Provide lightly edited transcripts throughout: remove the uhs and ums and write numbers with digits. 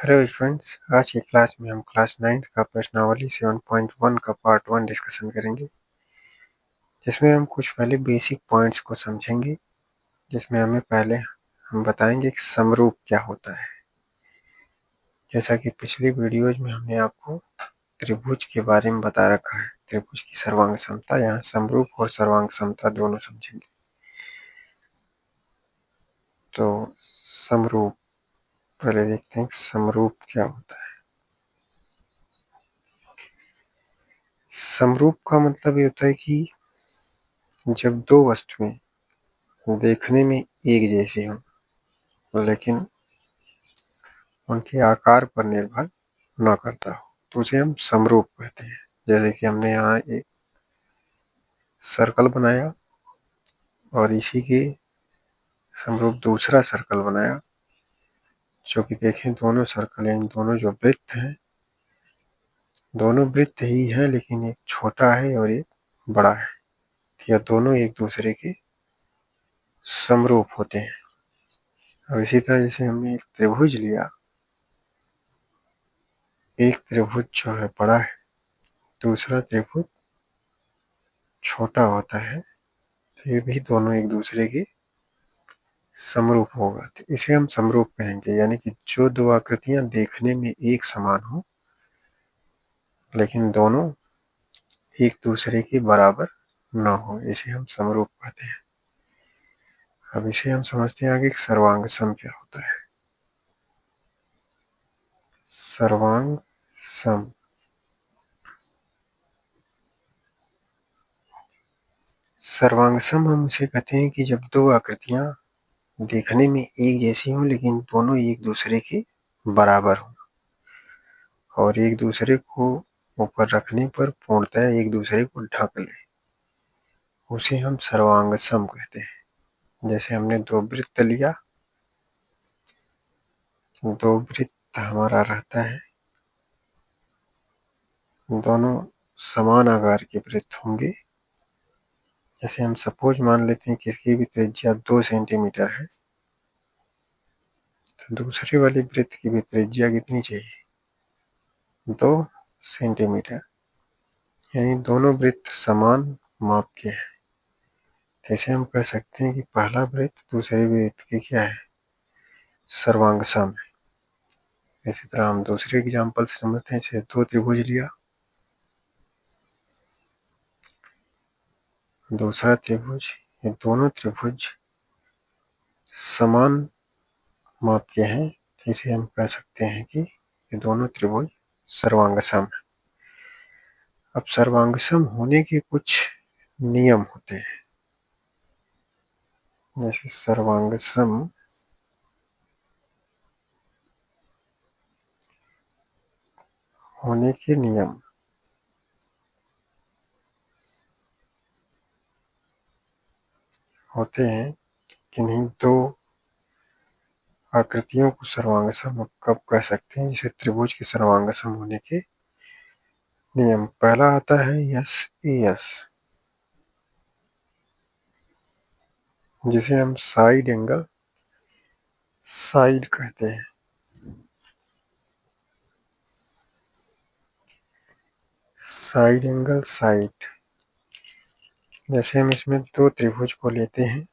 Hello students, आज की class में हम क्लास 9th का प्रश्नावली 7.1 का पार्ट 1 डिस्कशन करेंगे, जिसमें हम कुछ पहले बेसिक पॉइंट्स को समझेंगे। जिसमें हम बताएंगे कि समरूप क्या होता है। जैसा कि पिछली वीडियोज में हमने आपको त्रिभुज के बारे में बता रखा है, त्रिभुज की सर्वांग समता। यहाँ समरूप और सर्वांग समता दोनों समझेंगे। तो समरूप पहले देखते हैं समरूप क्या होता है। समरूप का मतलब ये होता है कि जब दो वस्तुएं देखने में एक जैसी हों लेकिन उनके आकार पर निर्भर न करता हो, तो उसे हम समरूप कहते हैं। जैसे कि हमने यहाँ एक सर्कल बनाया और इसी के समरूप दूसरा सर्कल बनाया, जो कि देखें दोनों सर्कल हैं, दोनों जो वृत्त हैं, दोनों वृत्त ही हैं, लेकिन एक छोटा है और एक बड़ा है। यह दोनों एक दूसरे के समरूप होते हैं। और इसी तरह जैसे हमने एक त्रिभुज लिया, एक त्रिभुज जो है बड़ा है, दूसरा त्रिभुज छोटा होता है, तो ये भी दोनों एक दूसरे के समरूप होगा। तो इसे हम समरूप कहेंगे, यानी कि जो दो आकृतियां देखने में एक समान हो लेकिन दोनों एक दूसरे के बराबर न हो, इसे हम समरूप कहते हैं। अब इसे हम समझते हैं आगे सर्वांग सम क्या होता है। सर्वांग सम सर्वांग सम हम उसे कहते हैं कि जब दो आकृतियां देखने में एक जैसी हों लेकिन दोनों एक दूसरे के बराबर हों और एक दूसरे को ऊपर रखने पर पूर्णतः एक दूसरे को ढक ले, उसे हम सर्वांग सम कहते हैं। जैसे हमने दो वृत्त लिया, दो वृत्त हमारा रहता है, दोनों समान आकार के वृत्त होंगे। जैसे हम सपोज मान लेते हैं कि इसकी भी त्रिज्या 2 सेंटीमीटर है, तो दूसरे वाले वृत्त की भी त्रिज्या कितनी चाहिए? 2 सेंटीमीटर। यानी दोनों वृत्त समान माप के हैं। जैसे हम कह सकते हैं कि पहला वृत्त दूसरे वृत्त की क्या है? सर्वांग सम है। इसी तरह हम दूसरे एग्जाम्पल से समझते हैं। जैसे दो त्रिभुज लिया, दूसरा त्रिभुज, ये दोनों त्रिभुज समान माप के हैं, इसे हम कह सकते हैं कि ये दोनों त्रिभुज सर्वांग सम है। अब सर्वांग सम होने के कुछ नियम होते हैं। जैसे सर्वांग सम होने के नियम होते हैं किन्हीं दो आकृतियों को सर्वांग सम कब कह सकते हैं। जैसे त्रिभुज के सर्वांग सम होने के नियम, पहला आता है यस एस, जिसे हम साइड एंगल साइड कहते हैं। साइड एंगल साइड, जैसे हम इसमें दो त्रिभुज को लेते हैं।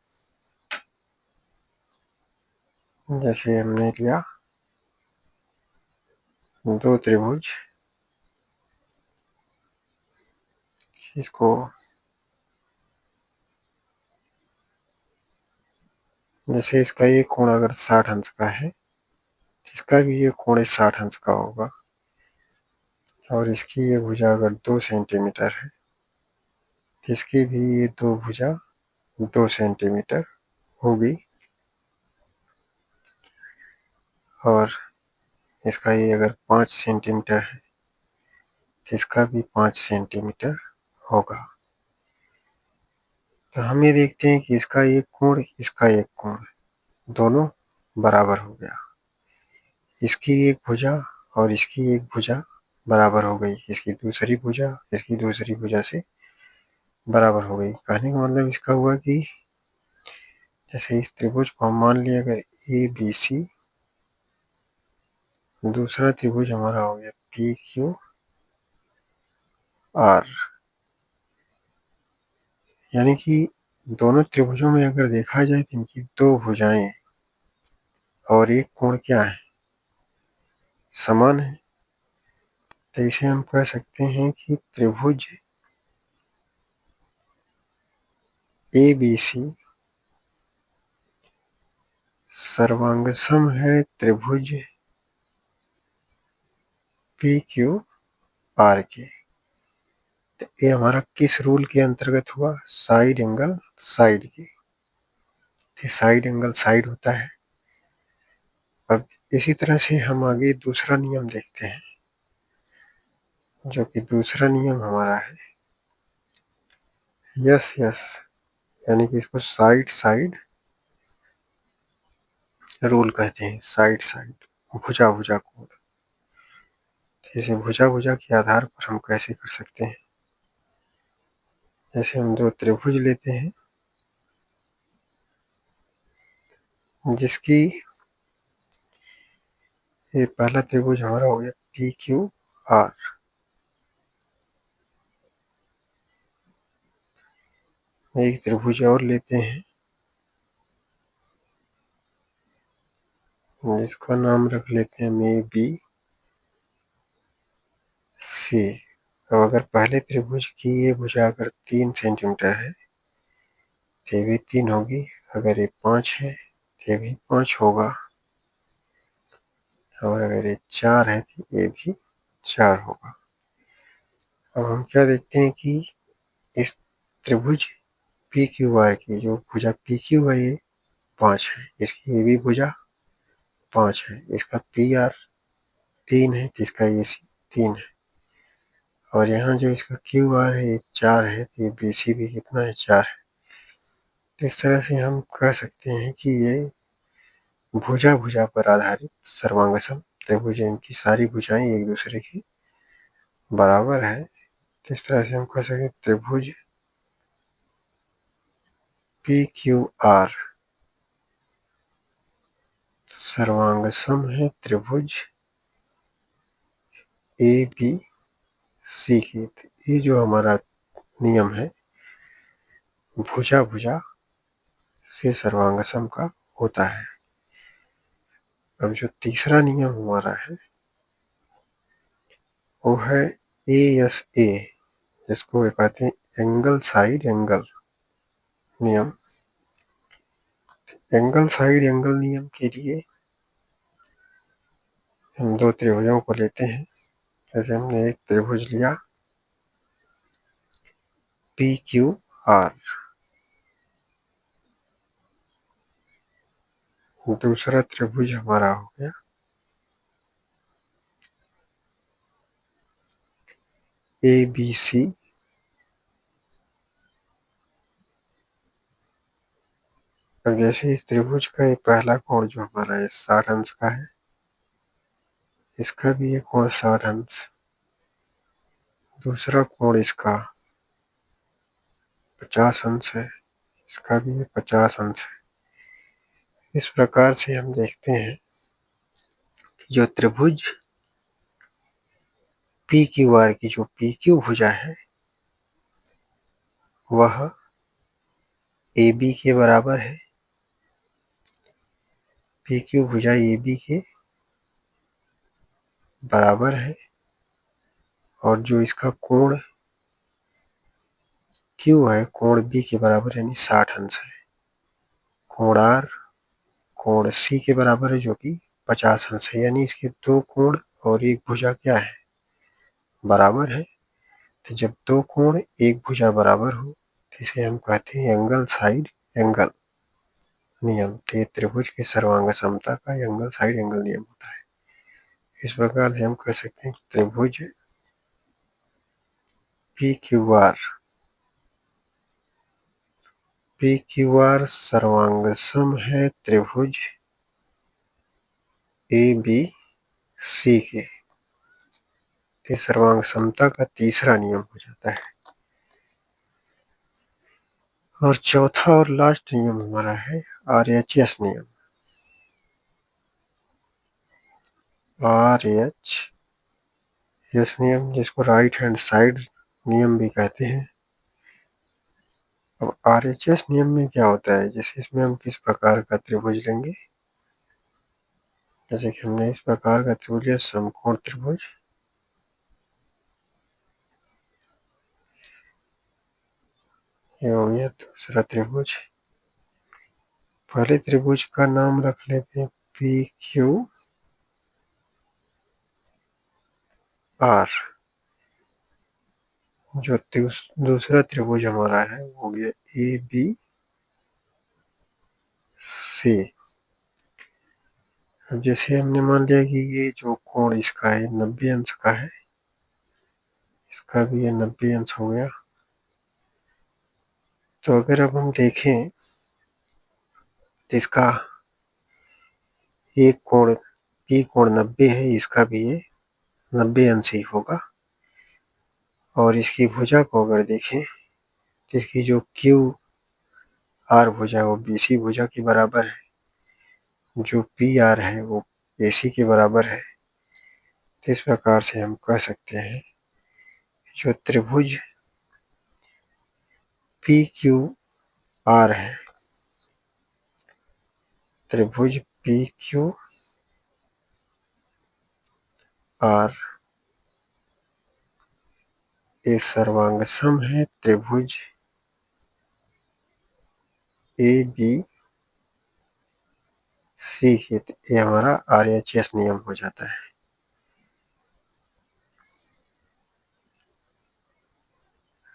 जैसे हमने लिया दो त्रिभुज, इसको जैसे इसका ये कोण अगर 60 अंश का है, इसका भी ये कोण 60 अंश का होगा, और इसकी ये भुजा अगर 2 सेंटीमीटर है, इसकी भी ये दो भुजा 2 सेंटीमीटर होगी, और इसका ये अगर 5 सेंटीमीटर है, इसका भी 5 सेंटीमीटर होगा। तो हम ये देखते हैं कि इसका एक कोण, इसका एक कोण, दोनों बराबर हो गया। इसकी एक भुजा और इसकी एक भुजा बराबर हो गई, इसकी दूसरी भुजा इसकी दूसरी भुजा से बराबर हो गई। कहने का मतलब इसका हुआ कि जैसे इस त्रिभुज को हम मान लिया अगर ए बी सी, दूसरा त्रिभुज हमारा हो गया पी क्यू आर। यानी कि दोनों त्रिभुजों में अगर देखा जाए तो इनकी दो भुजाएं और एक कोण क्या है, समान है। तो इसे हम कह सकते हैं कि त्रिभुज ए बी सी सर्वांगसम है त्रिभुज पी क्यू आर के। तो ये हमारा किस रूल के अंतर्गत हुआ, साइड एंगल साइड के। साइड एंगल साइड होता है। अब इसी तरह से हम आगे दूसरा नियम देखते हैं, जो कि दूसरा नियम हमारा है यस यस, यानी कि इसको साइड साइड रूल कहते हैं। साइड साइड भुजा भुजा कोण। जैसे भुजा भुजा के आधार पर हम कैसे कर सकते हैं, जैसे हम दो त्रिभुज लेते हैं जिसकी ये पहला त्रिभुज हमारा हो गया पी क्यू आर। एक त्रिभुज और लेते हैं जिसका नाम रख लेते हैं ए बी सी। अब अगर पहले त्रिभुज की ये भुजा अगर 3 सेंटीमीटर है तो ये भी 3 होगी, अगर ये 5 है तो ये भी 5 होगा, और अगर ये 4 है तो ये भी 4 होगा। अब हम क्या देखते हैं कि इस त्रिभुज पी क्यू आर की जो भुजा पी क्यू है ये 5 है, इसकी ये भी भुजा 5 है, इसका पी आर 3 है तो इसका ए सी 3 है, और यहाँ जो इसका क्यू आर है 4 है तो ये बी सी भी कितना है 4 है। तो इस तरह से हम कह सकते हैं कि ये भुजा भुजा पर आधारित सर्वांगसम त्रिभुज, इनकी सारी भुजाएं एक दूसरे की बराबर है। तो इस तरह से हम कह सकते हैं त्रिभुज पी क्यू आर सर्वांगसम है त्रिभुज ए बी सी की। ये जो हमारा नियम है भुजा भुजा से सर्वांगसम का होता है। अब जो तीसरा नियम हमारा है वो है ए एस ए, जिसको कहते हैं एंगल साइड एंगल नियम। एंगल साइड एंगल नियम के लिए हम दो त्रिभुजों को लेते हैं। जैसे हमने एक त्रिभुज लिया पी क्यू आर, दूसरा त्रिभुज हमारा हो गया ए बी सी। अब जैसे इस त्रिभुज का ये पहला कोण जो हमारा है 60 अंश का है, इसका भी एक कोण 60 अंश, दूसरा कोण इसका 50 अंश है, इसका भी 50 अंश है। इस प्रकार से हम देखते हैं कि जो त्रिभुज पी क्यू आर की जो पी क्यू भुजा है वह ए बी के बराबर है, पी क्यू भुजा ए बी के बराबर है, और जो इसका कोण क्यू है कोण बी के बराबर यानी 60 अंश है। कोण आर कोण सी के बराबर है जो कि 50 अंश है, यानी इसके दो कोण और एक भुजा क्या है, बराबर है। तो जब दो कोण एक भुजा बराबर हो तो इसे हम कहते हैं एंगल साइड एंगल नियम। तो ये त्रिभुज के सर्वांग समता का एंगल साइड एंगल नियम होता है। इस प्रकार से हम कह सकते हैं त्रिभुज पी क्यू आर सर्वांगसम है त्रिभुज ए बी सी के। तो सर्वांग समता का तीसरा नियम हो जाता है। और चौथा और लास्ट नियम हमारा है आरएचएस नियम। RH यस नियम, जिसको राइट हैंड साइड नियम भी कहते हैं। अब RHS नियम में क्या होता है, जैसे इसमें हम किस प्रकार का त्रिभुज लेंगे, जैसे कि हमने इस प्रकार का त्रिभुज लिया, समकोण त्रिभुज, ये हो गया दूसरा त्रिभुज। पहले त्रिभुज का नाम रख लेते हैं PQR। जो दूसरा त्रिभुज हमारा है वो हो गया ABC। अब जैसे हमने मान लिया कि ये जो कोण इसका है 90 अंश का है, इसका भी ये 90 अंश हो गया। तो अगर अब हम देखें तो इसका एक कोण P कोण 90 है, इसका भी ये 90 अंश ही होगा। और इसकी भुजा को अगर देखें तो इसकी जो QR भुजा वो BC भुजा के बराबर है, जो PR है वो AC के बराबर है। तो इस प्रकार से हम कह सकते हैं जो त्रिभुज PQR है, त्रिभुज PQR ये सर्वांग सम है त्रिभुज ABC के। ये हमारा RHS नियम हो जाता है।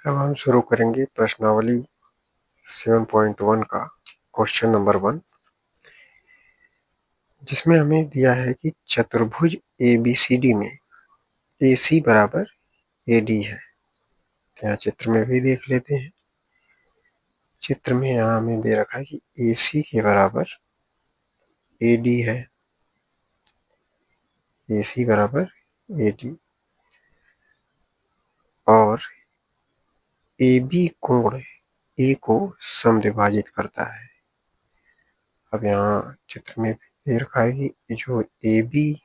अब हम शुरू करेंगे प्रश्नावली 7.1 का क्वेश्चन नंबर 1, जिसमें हमें दिया है कि चतुर्भुज ABCD में AC बराबर AD है। तो यहाँ चित्र में भी देख लेते हैं। चित्र में यहाँ हमें दे रखा है कि AC के बराबर AD है, AC बराबर AD, और AB कोण A को समद्विभाजित करता है। अब यहाँ चित्र में भी दे रखा है कि जो AB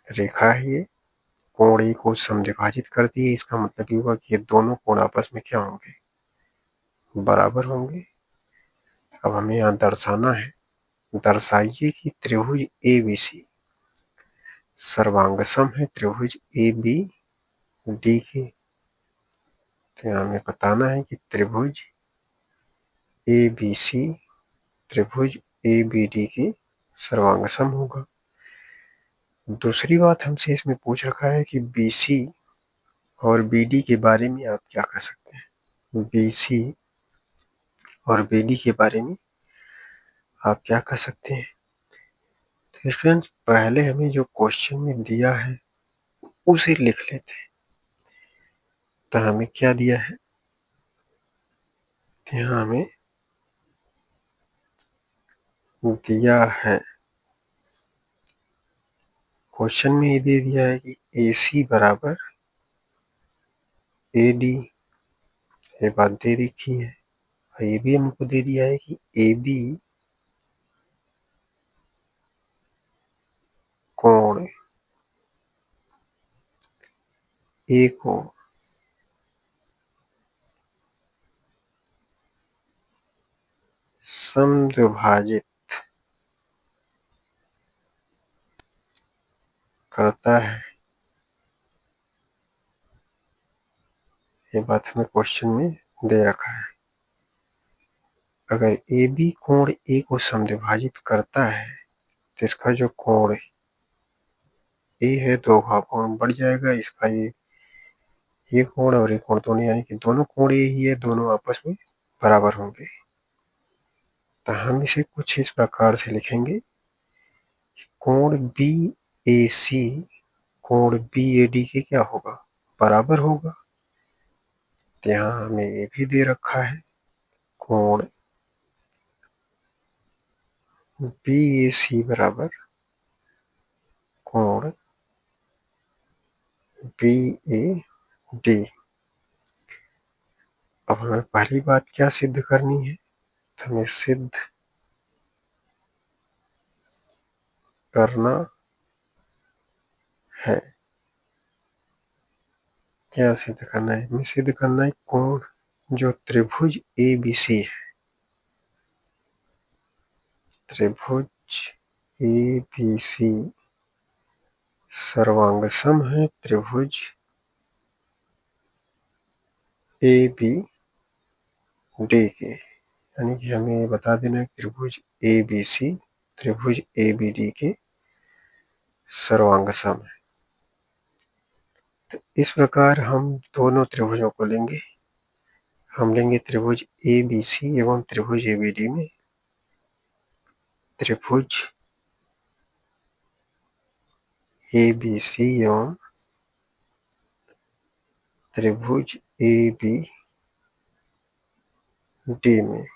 रेखा है ये कोण A को समद्विभाजित करती है। इसका मतलब ये हुआ कि ये दोनों कोण आपस में क्या होंगे, बराबर होंगे। अब हमें यहाँ दर्शाना है, दर्शाइए कि त्रिभुज ABC सर्वांगसम है त्रिभुज ABD की। तो यहाँ हमें बताना है कि त्रिभुज ABC त्रिभुज ABD की सर्वांगसम होगा। दूसरी बात हमसे इसमें पूछ रखा है कि BC और BD के बारे में आप क्या कह सकते हैं। BC और BD के बारे में आप क्या कह सकते हैं। तो स्टूडेंट्स पहले हमें जो क्वेश्चन में दिया है उसे लिख लेते हैं। तो हमें क्या दिया है, तो यहाँ हमें दिया है, क्वेश्चन में ये दे दिया है कि AC बराबर AD, ये बात दे रखी है। ये भी हमको दे दिया है कि AB कोण A को समद्विभाजित करता है। ये बात हमें क्वेश्चन में दे रखा है। अगर AB कोण A को समद्विभाजित करता है तो इसका जो कोण A है दो भागों में बढ़ जाएगा। इसका ये कोण और ये कोण दोनों, यानी कि दोनों कोण A ही है, दोनों आपस में बराबर होंगे। तो हम इसे कुछ इस प्रकार से लिखेंगे, कोण BAC कोण BAD के क्या होगा, बराबर होगा। तो यहाँ हमें ये भी दे रखा है, कोण BAC बराबर कोण BAD। अब हमें पहली बात क्या सिद्ध करनी है, तो हमें सिद्ध करना है। क्या सिद्ध करना है? हमें सिद्ध करना है कोण जो त्रिभुज ABC है, त्रिभुज ABC सर्वांगसम है त्रिभुज ABD के। यानी कि हमें ये बता देना है त्रिभुज ABC त्रिभुज ABD के सर्वांगसम है। तो इस प्रकार हम दोनों त्रिभुजों को लेंगे। हम लेंगे त्रिभुज ABC एवं त्रिभुज ABD में त्रिभुज ABC एवं त्रिभुज ABD में।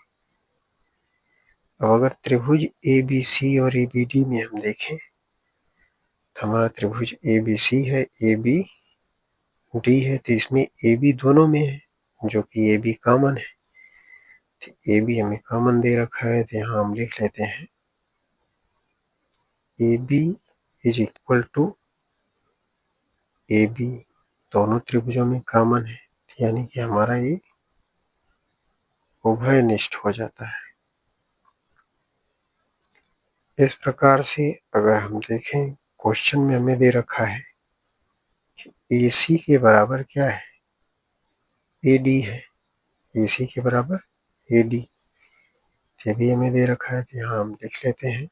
अब अगर त्रिभुज ABC और ABD में हम देखें तो हमारा त्रिभुज ABC है, ABD है, तो इसमें AB दोनों में है, जो कि AB कॉमन है। तो AB हमें कॉमन दे रखा है, तो यहाँ हम लिख लेते हैं AB is equal to AB, दोनों त्रिभुजों में कॉमन है, यानी कि हमारा ये उभयनिष्ठ हो जाता है। इस प्रकार से अगर हम देखें क्वेश्चन में हमें दे रखा है AC के बराबर क्या है? AD है। AC के बराबर AD, ये भी हमें दे रखा है, तो यहाँ हम लिख लेते हैं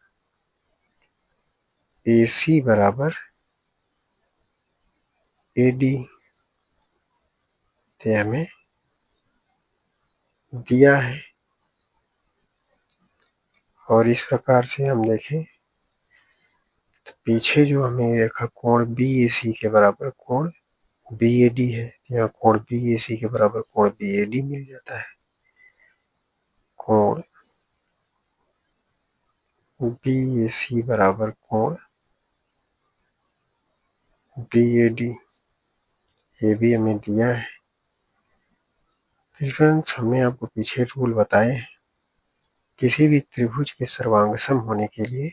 AC बराबर AD, तो हमें दिया है। और इस प्रकार से हम देखें तो पीछे जो हमें देखा कोण BAC के बराबर कोण BAD है, यहाँ कोण BAC के बराबर कोण BAD मिल जाता है। कोण BAC बराबर कोण BAD, ये भी हमें दिया है। फ्रेंड्स, हमने आपको पीछे रूल बताए हैं, किसी भी त्रिभुज के सर्वांगसम होने के लिए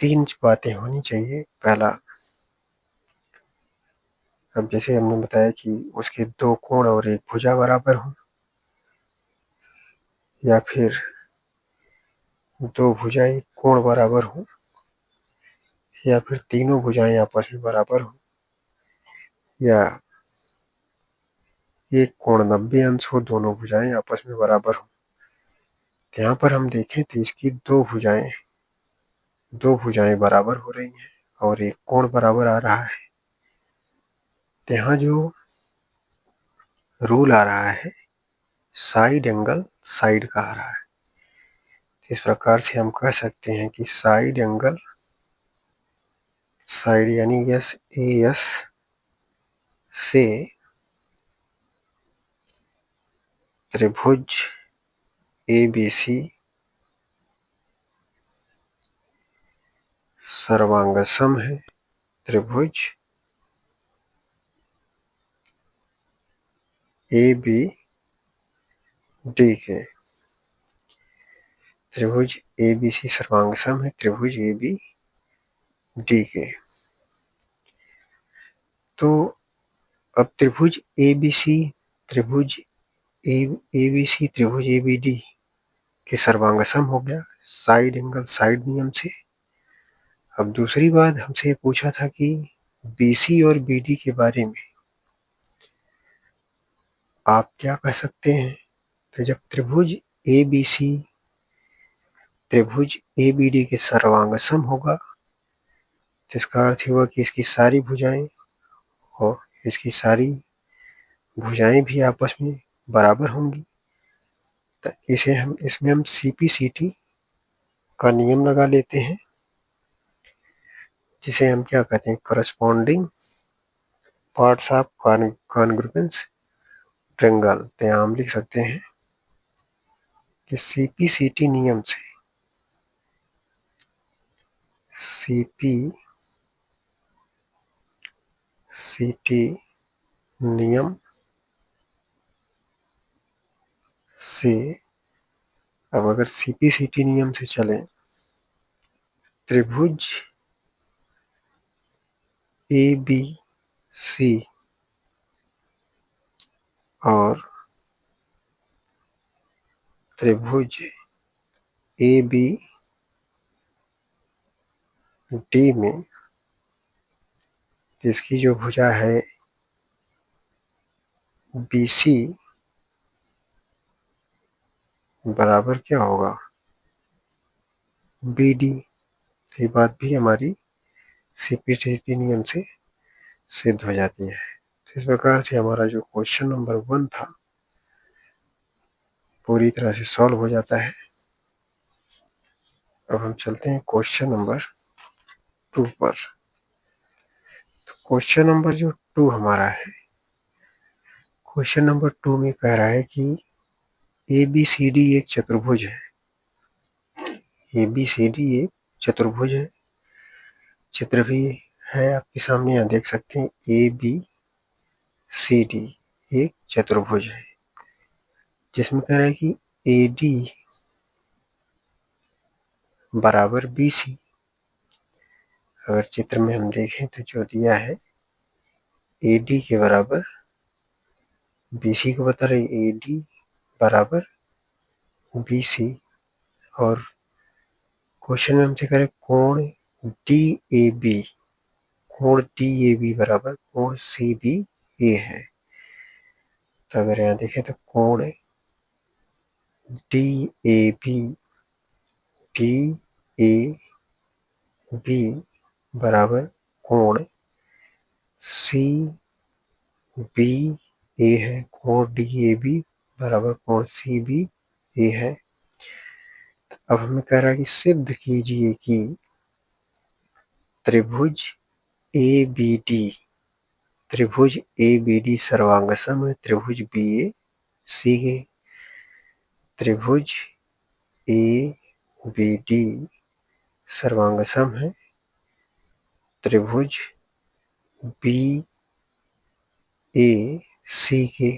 3 बातें होनी चाहिए। पहला, अब जैसे हमने बताया कि उसके 2 कोण और 1 भुजा बराबर हो, या फिर 2 भुजाएं कोण बराबर हो, या फिर तीनों भुजाएं आपस में बराबर हो, या एक कोण 90 अंश हो, दोनों भुजाएं आपस में बराबर हो। यहाँ पर हम देखें तो इसकी 2 भुजाएं बराबर हो रही हैं और एक कोण बराबर आ रहा है। तो यहाँ जो रूल आ रहा है साइड एंगल साइड का आ रहा है। इस प्रकार से हम कह सकते हैं कि साइड एंगल साइड यानी SAS से त्रिभुज ABC सर्वांगसम है त्रिभुज ABD के। त्रिभुज ABC सर्वांगसम है त्रिभुज ABD के। तो अब त्रिभुज त्रिभुज ABC त्रिभुज ABD के सर्वांगसम हो गया साइड एंगल साइड नियम से। अब दूसरी बात हमसे पूछा था कि BC और BD के बारे में आप क्या कह सकते हैं। तो जब त्रिभुज ABC त्रिभुज ABD के सर्वांगसम होगा तो इसका अर्थ हुआ कि इसकी सारी भुजाएं और इसकी सारी भुजाएं भी आपस में बराबर होंगी। तो इसमें हम CPCT का नियम लगा लेते हैं, जिसे हम क्या कहते हैं, corresponding parts of congruence triangle. तो यहाँ हम लिख सकते हैं कि CPCT नियम से CPCT नियम से, अब अगर CPCT नियम से चले त्रिभुज ABC और त्रिभुज ABD में जिसकी जो भुजा है BC बराबर क्या होगा BD। ये बात भी हमारी CPTT नियम से सिद्ध हो जाती है। तो इस प्रकार से हमारा जो क्वेश्चन नंबर 1 था पूरी तरह से सॉल्व हो जाता है। अब हम चलते हैं क्वेश्चन नंबर 2 पर। तो क्वेश्चन नंबर जो 2 हमारा है, क्वेश्चन नंबर 2 में कह रहा है कि ABCD एक चतुर्भुज है। ABCD एक चतुर्भुज है। चित्र भी है आपके सामने, यहाँ देख सकते हैं ABCD एक चतुर्भुज है जिसमें कह रहा है कि AD बराबर BC। अगर चित्र में हम देखें तो जो दिया है AD के बराबर BC को बता रहे AD बराबर BC और क्वेश्चन में हमसे कह रहे कोण DAB, कोण DAB बराबर कोण CBA है। तो अगर यहाँ देखें तो कोण DAB बराबर कोण CBA है। कोण DAB बराबर कोण CBA है। अब हमें कह रहा है कि सिद्ध कीजिए कि त्रिभुज ABD सर्वांगसम है त्रिभुज BAC के। त्रिभुज ABD सर्वांगसम है त्रिभुज BAC के।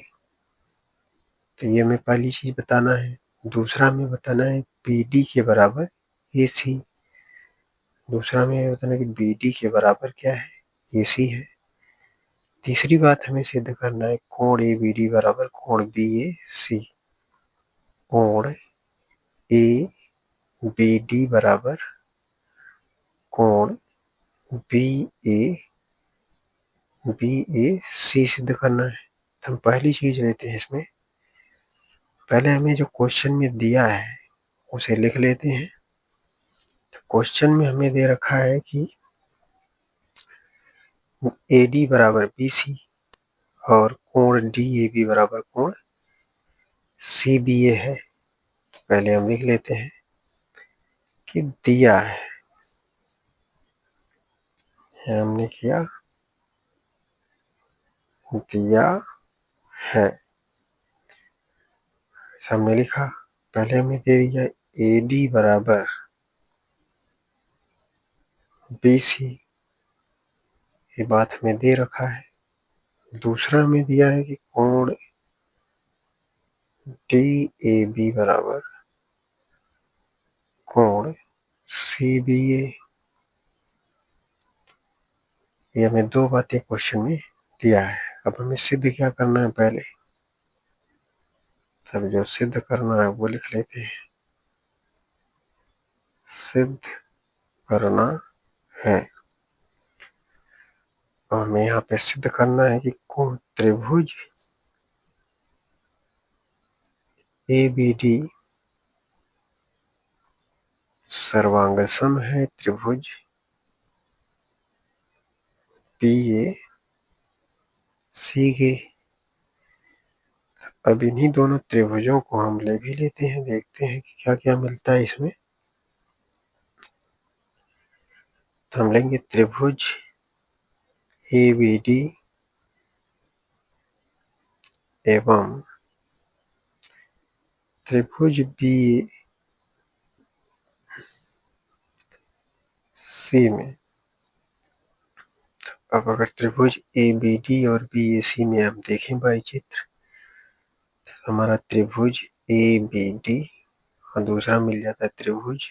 तो ये हमें पहली चीज बताना है। दूसरा हमें बताना है BD के बराबर AC। दूसरा हमें बताना है कि BD के बराबर क्या है AC है। तीसरी बात हमें सिद्ध करना है कोण ABD बराबर कोण BAC। कोण ABD बराबर कोण BAC सिद्ध करना है। तो हम पहली चीज लेते हैं इसमें, पहले हमें जो क्वेश्चन में दिया है उसे लिख लेते हैं। तो क्वेश्चन में हमें दे रखा है कि AD बराबर BC और कोण DAB बराबर कोण CBA है। तो पहले हम लिख लेते हैं कि दिया है, हमने किया दिया है, हमने लिखा। पहले हमें दे दिया AD बराबर BC, ये बात हमें दे रखा है। दूसरा हमें दिया है कि कोण DAB बराबर कोण CBA। ये हमें दो बातें क्वेश्चन में दिया है। अब हमें सिद्ध क्या करना है पहले, तब जो सिद्ध करना है वो लिख लेते हैं। सिद्ध करना है और हमें यहाँ पे सिद्ध करना है कि कोण त्रिभुज ABD सर्वांगसम है त्रिभुज BAC के। अब इन्हीं दोनों त्रिभुजों को हम ले भी लेते हैं, देखते हैं कि क्या क्या मिलता है इसमें। तो हम लेंगे त्रिभुज ABD एवं त्रिभुज BAC में। अब अगर त्रिभुज ABD और BAC में हम देखें भाई चित्र, तो हमारा त्रिभुज ABD और दूसरा मिल जाता है त्रिभुज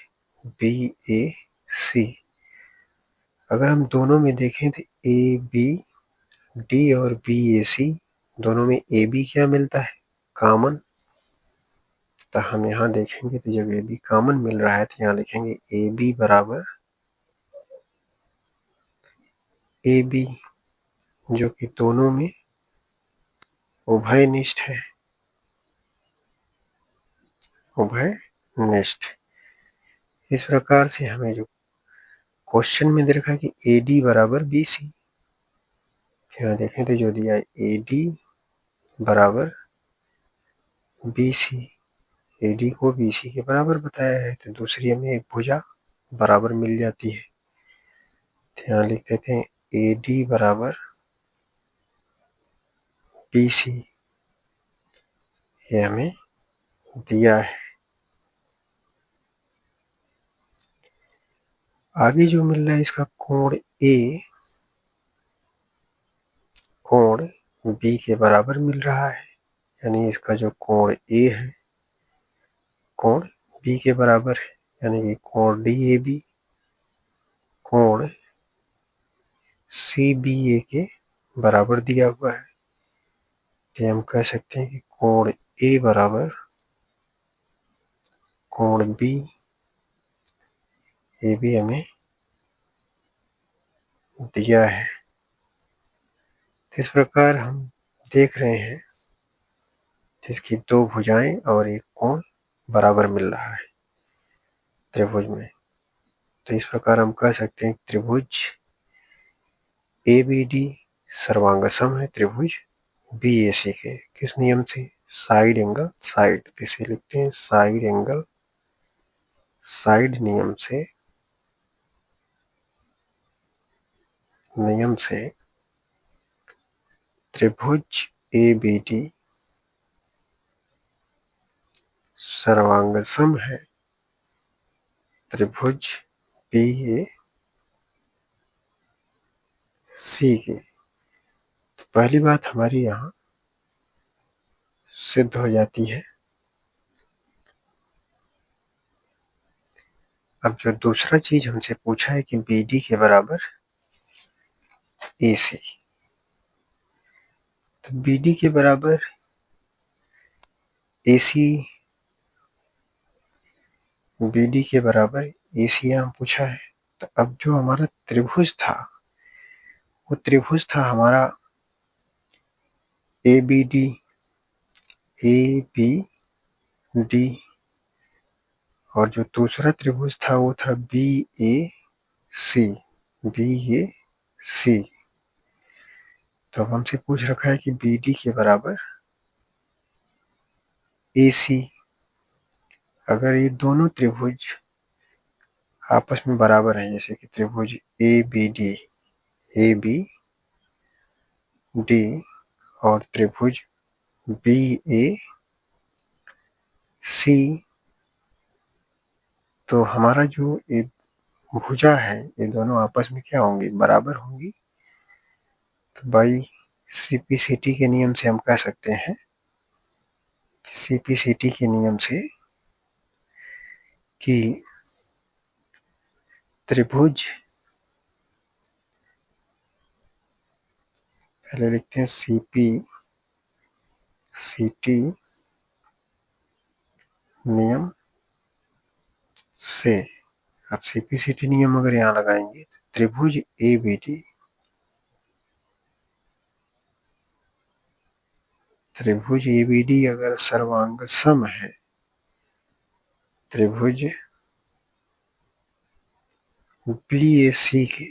BAC। अगर हम दोनों में देखें तो ए बी डी और बी ए सी, दोनों में ए बी क्या मिलता है, कॉमन। तो हम यहाँ देखेंगे तो जब ए बी कॉमन मिल रहा है तो यहाँ लिखेंगे ए बी बराबर ए बी, जो कि दोनों में उभयनिष्ठ है, उभयनिष्ठ। इस प्रकार से हमें जो क्वेश्चन में दे रखा है कि ए डी बराबर बी सी, यहाँ देखें तो जो दिया है ए डी बराबर बी सी, ए डी को बी सी के बराबर बताया है, तो दूसरी हमें एक भुजा बराबर मिल जाती है। तो यहाँ लिख देते हैं ए डी बराबर बी सी, ये हमें दिया है। आगे जो मिल रहा है इसका कोण ए कोण बी के बराबर मिल रहा है, यानी इसका जो कोण ए है कोण बी के बराबर है, यानी कि कोण डी ए बी कोण सी बी ए के बराबर दिया हुआ है। तो हम कह सकते हैं कि कोण ए बराबर कोण बी ए बी हमें दिया है। इस प्रकार हम देख रहे हैं जिसकी दो भुजाएं और एक कोण बराबर मिल रहा है त्रिभुज में। तो इस प्रकार हम कह सकते हैं त्रिभुज ए बी डी सर्वांग सम है त्रिभुज बी ए सी के। किस नियम से, साइड एंगल साइड, इसे लिखते हैं साइड एंगल साइड नियम से त्रिभुज ए बी डी सर्वांग सम है त्रिभुज बी ए सी के। तो पहली बात हमारी यहाँ सिद्ध हो जाती है। अब जो दूसरा चीज हमसे पूछा है कि बी डी के बराबर ए सी, तो बी डी के बराबर ए सी, बी डी के बराबर ए सी यहाँ पूछा है। तो अब जो हमारा त्रिभुज था वो त्रिभुज था हमारा A B D, A B D, और जो दूसरा त्रिभुज था वो था बी ए सी, बी ए सी। तो अब हमसे पूछ रखा है कि बी डी के बराबर ए सी। अगर ये दोनों त्रिभुज आपस में बराबर है, जैसे कि त्रिभुज ए बी डी और त्रिभुज बी ए सी, तो हमारा जो ये भुजा है ये दोनों आपस में क्या होंगी, बराबर होंगी। तो बाई सीपीसीटी के नियम से हम कह सकते हैं, सीपीसीटी के नियम से कि त्रिभुज, पहले लिखते हैं सीपीसीटी नियम से। अब सीपीसीटी नियम अगर यहाँ लगाएंगे तो त्रिभुज ए बी डी, त्रिभुज ए बी डी अगर सर्वांग सम है त्रिभुज बी ए सी के,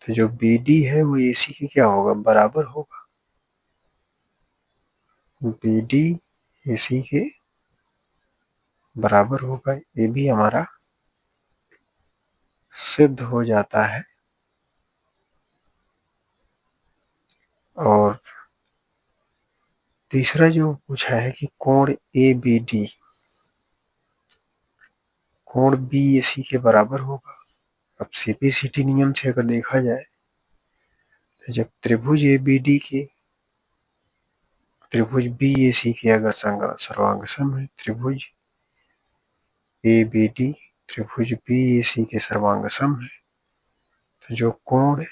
तो जो बी डी है वो ए सी के क्या होगा, बराबर होगा। बी डी ए सी के बराबर होगा, ये भी हमारा सिद्ध हो जाता है। और तीसरा जो पूछा है कि कोण ए बी डी कोण बी ए सी के बराबर होगा। अब सीपीसीटी नियम से अगर देखा जाए तो जब त्रिभुज ए बी डी के त्रिभुज बी ए सी के अगर सर्वांग सम है त्रिभुज ए बी डी त्रिभुज बी ए सी के सर्वांग सम है, तो जो कोण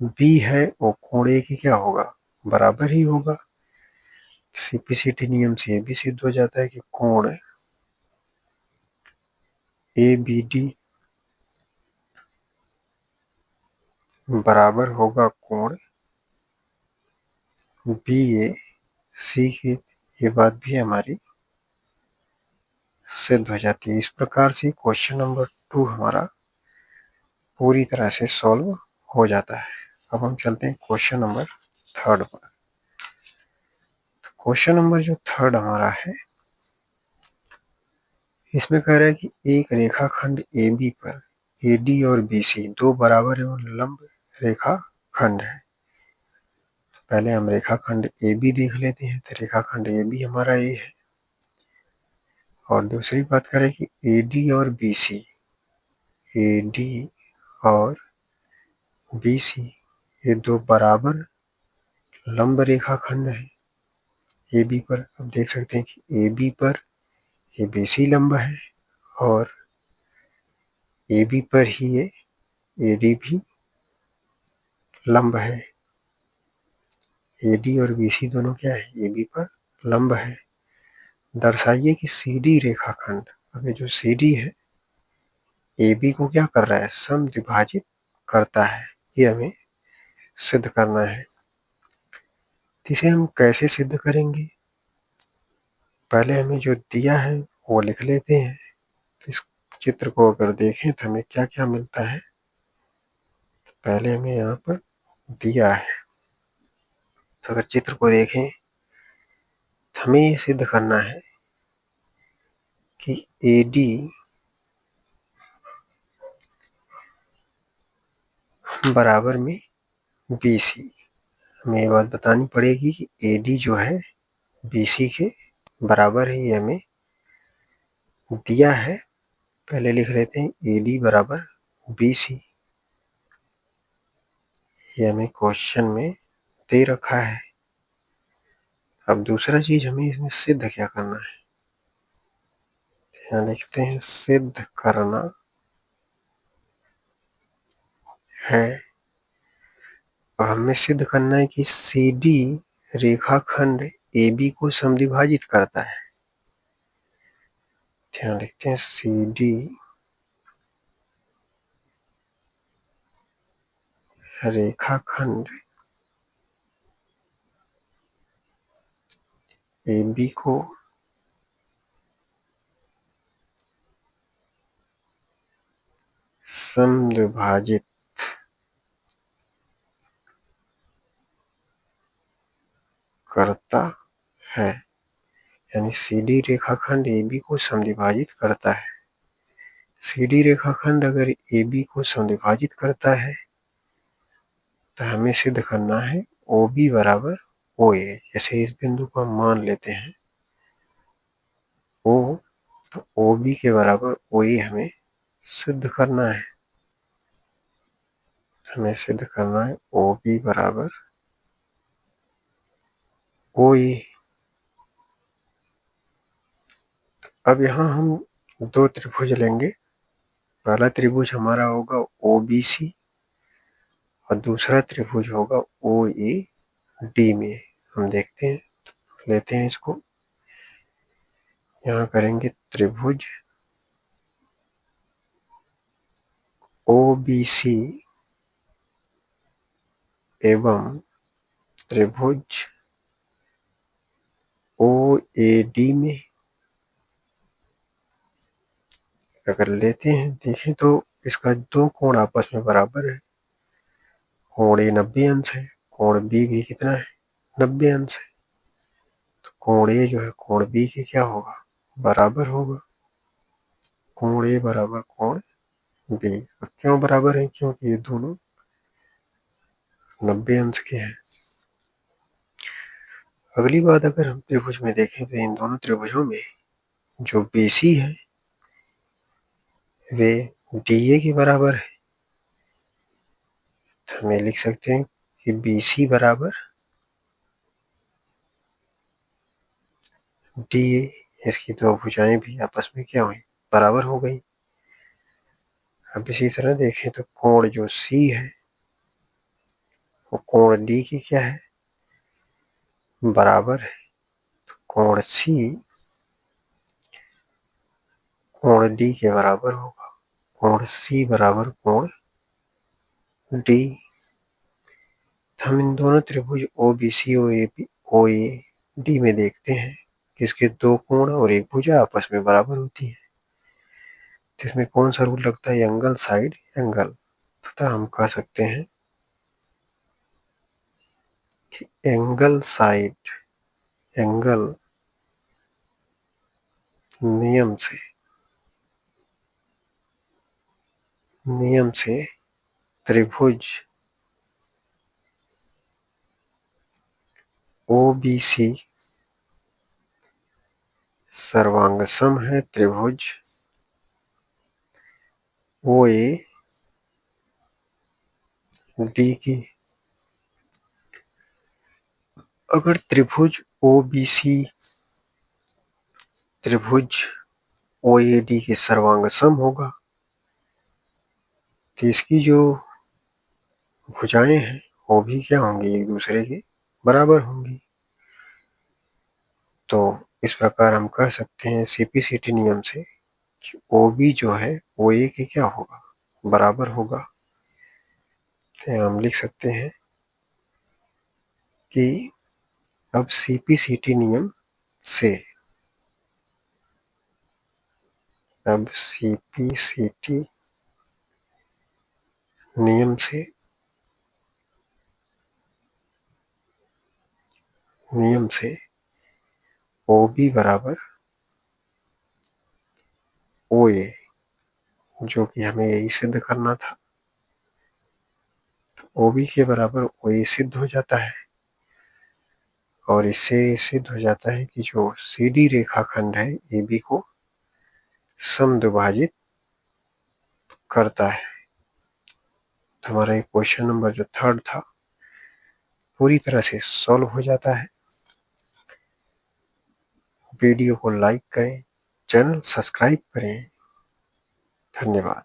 बी है वो कोण ए की क्या होगा, बराबर ही होगा। सीपीसीटी नियम से ये भी सिद्ध हो जाता है कि कोण ए बी डी बराबर होगा कोण बी ए सी की। ये बात भी हमारी सिद्ध हो जाती है। इस प्रकार से क्वेश्चन नंबर 2 हमारा पूरी तरह से सॉल्व हो जाता है। अब हम चलते हैं क्वेश्चन नंबर 3 पर। क्वेश्चन नंबर जो 3 हमारा है, इसमें कह रहा है कि एक रेखाखंड AB पर AD और BC दो बराबर एवं लंब रेखाखंड है। पहले हम रेखाखंड AB देख लेते हैं। तो रेखाखंड AB हमारा A है, और दूसरी बात करें कि AD और BC, AD और BC ये दो बराबर लंब रेखाखंड है AB पर। अब देख सकते हैं कि AB पर ABC लंब है, और AB पर ही ये AD भी लंब है। AD और BC दोनों क्या है, AB पर लंब है। दर्शाइए कि CD रेखाखंड, अब ये जो CD है AB को क्या कर रहा है, समद्विभाजित करता है। ये हमें सिद्ध करना है। इसे हम कैसे सिद्ध करेंगे, पहले हमें जो दिया है वो लिख लेते हैं। तो इस चित्र को अगर देखें तो हमें क्या क्या मिलता है। पहले हमें यहाँ पर दिया है, तो अगर चित्र को देखें तो हमें ये सिद्ध करना है कि AD बराबर में BC। हमें ये बात बतानी पड़ेगी कि AD जो है BC के बराबर है। ये हमें दिया है। पहले लिख लेते हैं AD बराबर BC। ये हमें क्वेश्चन में दे रखा है। अब दूसरा चीज हमें इसमें सिद्ध क्या करना है, यहाँ लिखते हैं सिद्ध करना है। और हमें सिद्ध करना है कि CD रेखाखंड AB को समद्विभाजित करता है। यहाँ लिखते हैं CD रेखाखंड AB को समद्विभाजित करता है। यानी CD रेखाखंड AB को समद्विभाजित करता है। CD रेखाखंड अगर AB को समद्विभाजित करता है तो हमें सिद्ध करना है OB बराबर OA। जैसे इस बिंदु को हम मान लेते हैं O, तो OB के बराबर OA हमें सिद्ध करना है। हमें सिद्ध करना है OB बराबर OA। अब यहाँ हम दो त्रिभुज लेंगे। पहला त्रिभुज हमारा होगा OBC, और दूसरा त्रिभुज होगा OAD में। हम देखते हैं, लेते हैं इसको। यहाँ करेंगे त्रिभुज OBC एवं त्रिभुज OAD में अगर लेते हैं, देखें तो इसका दो कोण आपस में बराबर है। कोण A 90 अंश है, कोण B भी कितना है, 90 अंश है। तो कोण A जो है कोण B के क्या होगा, बराबर होगा। कोण A बराबर कोण B। अब क्यों बराबर है, क्योंकि ये दोनों 90 अंश के हैं। अगली बात, अगर हम त्रिभुज में देखें तो इन दोनों त्रिभुजों में जो BC है वे DA के बराबर है। तो हमें लिख सकते हैं कि BC बराबर DA। इसकी दो भुजाएं भी आपस में क्या हुई, बराबर हो गई। अब इसी तरह देखें तो कोण जो C है वो कोण D की क्या है, बराबर है। तो कोण C कोण D के बराबर होगा। कोण C बराबर कोण D। हम इन दोनों त्रिभुज OBC OAD में देखते हैं कि इसके दो कोण और एक भुजा आपस में बराबर होती है। तो इसमें कौन सा रूल लगता है, एंगल साइड एंगल। तथा हम कह सकते हैं कि एंगल साइड एंगल नियम से त्रिभुज OBC सर्वांगसम है त्रिभुज OAD की। अगर त्रिभुज OBC त्रिभुज OAD के सर्वांगसम होगा तो इसकी जो भुजाएं हैं वो भी क्या होंगी, एक दूसरे के बराबर होंगी। तो इस प्रकार हम कह सकते हैं CPCT नियम से कि OB जो है OA के क्या होगा, बराबर होगा। तो हम लिख सकते हैं कि अब CPCT नियम से नियम से OB बराबर OA, जो कि हमें यही सिद्ध करना था। तो OB के बराबर OA सिद्ध हो जाता है और इससे सिद्ध हो जाता है कि जो CD रेखाखंड है AB को समद्विभाजित करता है। तो हमारा ये क्वेश्चन नंबर जो 3 था पूरी तरह से सॉल्व हो जाता है। वीडियो को लाइक करें, चैनल सब्सक्राइब करें। धन्यवाद।